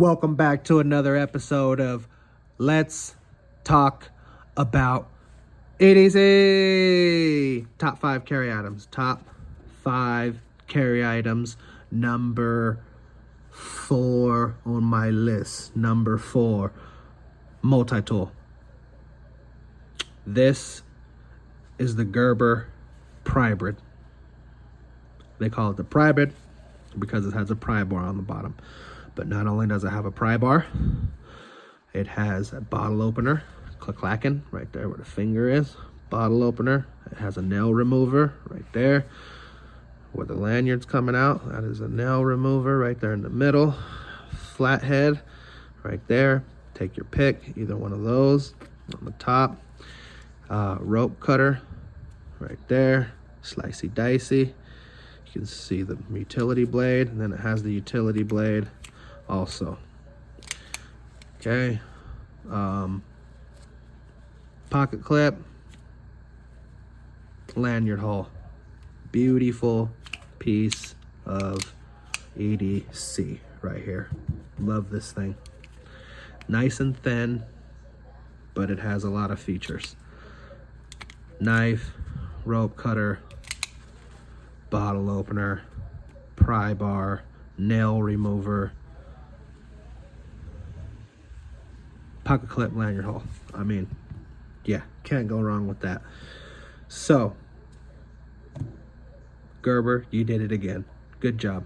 Welcome back to another episode of Let's Talk About EDC. Top 5 carry items. Top 5 carry items. Number 4 on my list. Number 4, multi-tool. This is the Gerber Prybrid. They call it the Prybrid because it has a pry bar on the bottom. But not only does it have a pry bar, it has a bottle opener, clacking right there where the finger is. Bottle opener. It has a nail remover right there where the lanyard's coming out. That is a nail remover right there in the middle. Flathead right there. Take your pick, either one of those on the top. Rope cutter right there. Slicey dicey. You can see the utility blade, and then it has the utility blade also. Okay. Pocket clip. Lanyard hole. Beautiful piece of EDC right here. Love this thing. Nice and thin, but it has a lot of features. Knife, rope cutter, bottle opener, pry bar, nail remover, pocket clip, lanyard hole. I mean, yeah, can't go wrong with that. So, Gerber, you did it again. Good job.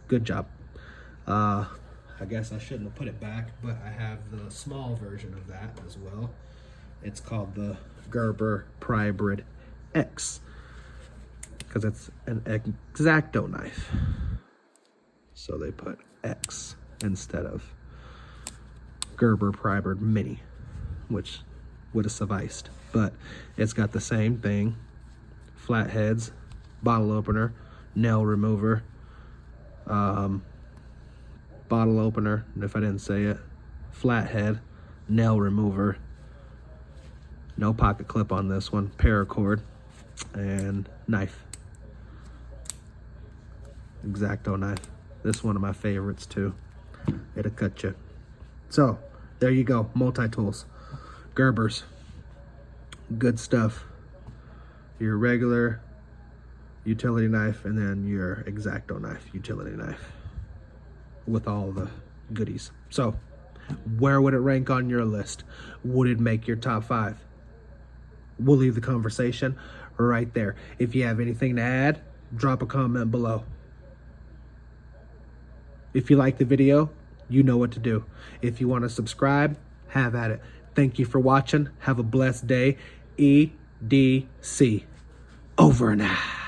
Good job. I guess I shouldn't have put it back, but I have the small version of that as well. It's called the Gerber Prybrid X because it's an X-Acto knife. So they put X instead of Gerber Prybrid Mini, which would have sufficed. But it's got the same thing. Flatheads, bottle opener, nail remover, bottle opener, if I didn't say it, flathead, nail remover, no pocket clip on this one, paracord, and knife. X-Acto knife. This is one of my favorites too. It'll cut you. So, there you go, multi-tools. Gerbers. Good stuff. Your regular utility knife, and then your X-Acto knife, utility knife, with all the goodies. So, where would it rank on your list? Would it make your top 5? We'll leave the conversation right there. If you have anything to add, drop a comment below. If you like the video, you know what to do. If you want to subscribe, have at it. Thank you for watching. Have a blessed day. EDC. Over and out.